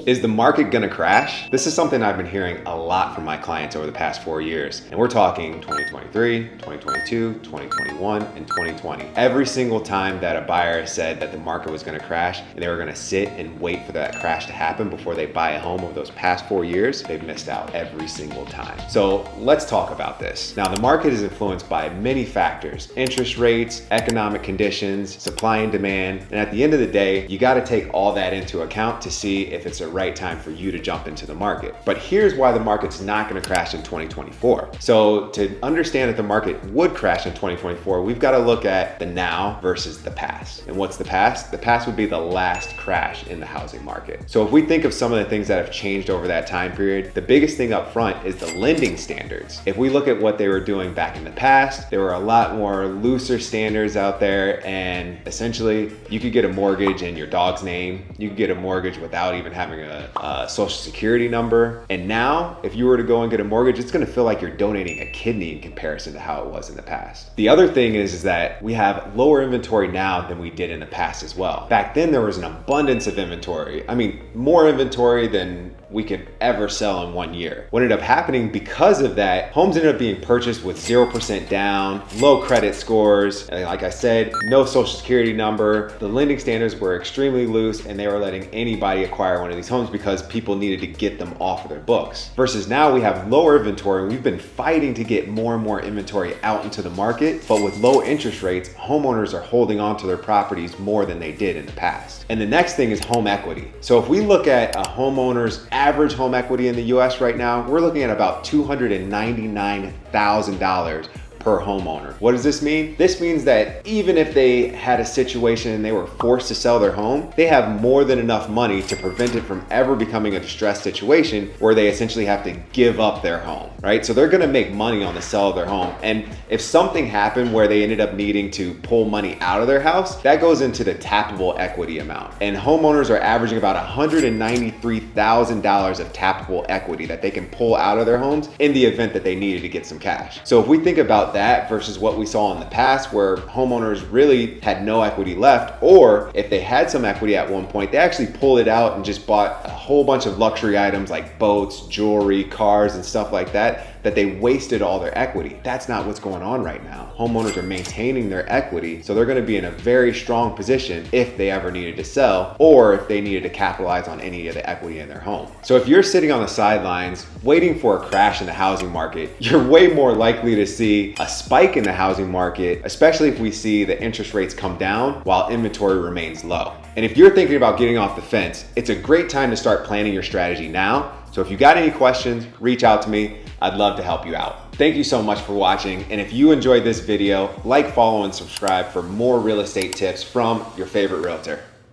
Is the market gonna crash? This is something I've been hearing a lot from my clients over the past 4 years. And we're talking 2023, 2022, 2021, and 2020. Every single time that a buyer said that the market was gonna crash and they were gonna sit and wait for that crash to happen before they buy a home over those past 4 years, they've missed out every single time. So let's talk about this. Now, the market is influenced by many factors: interest rates, economic conditions, supply and demand. And at the end of the day, you gotta take all that into account to see if it's the right time for you to jump into the market. But here's why the market's not gonna crash in 2024. So to understand that the market would crash in 2024, we've gotta look at the now versus the past. And what's the past? The past would be the last crash in the housing market. So if we think of some of the things that have changed over that time period, the biggest thing up front is the lending standards. If we look at what they were doing back in the past, there were a lot more looser standards out there, and essentially you could get a mortgage in your dog's name. You could get a mortgage without even having a social security number. And now, if you were to go and get a mortgage, it's gonna feel like you're donating a kidney in comparison to how it was in the past. The other thing is that we have lower inventory now than we did in the past as well. Back then, there was an abundance of inventory. I mean, more inventory than we could ever sell in 1 year. What ended up happening because of that, homes ended up being purchased with 0% down, low credit scores, and like I said, no social security number. The lending standards were extremely loose, and they were letting anybody acquire one of these homes because people needed to get them off of their books. Versus now we have lower inventory. We've been fighting to get more and more inventory out into the market, but with low interest rates, homeowners are holding on to their properties more than they did in the past. And the next thing is home equity. So if we look at a homeowner's average home equity in the US right now, we're looking at about $299,000 per homeowner. What does this mean? This means that even if they had a situation and they were forced to sell their home, they have more than enough money to prevent it from ever becoming a distressed situation where they essentially have to give up their home, right? So they're gonna make money on the sale of their home. And if something happened where they ended up needing to pull money out of their house, that goes into the tappable equity amount. And homeowners are averaging about $193,000 of tappable equity that they can pull out of their homes in the event that they needed to get some cash. So if we think about that versus what we saw in the past where homeowners really had no equity left, or if they had some equity at one point, they actually pulled it out and just bought a whole bunch of luxury items like boats, jewelry, cars, and stuff like that they wasted all their equity. That's not what's going on right now. Homeowners are maintaining their equity, so they're gonna be in a very strong position if they ever needed to sell or if they needed to capitalize on any of the equity in their home. So if you're sitting on the sidelines waiting for a crash in the housing market, you're way more likely to see a spike in the housing market, especially if we see the interest rates come down while inventory remains low. And if you're thinking about getting off the fence, it's a great time to start planning your strategy now. So if you got any questions, reach out to me. I'd love to help you out. Thank you so much for watching. And if you enjoyed this video, like, follow, and subscribe for more real estate tips from your favorite realtor.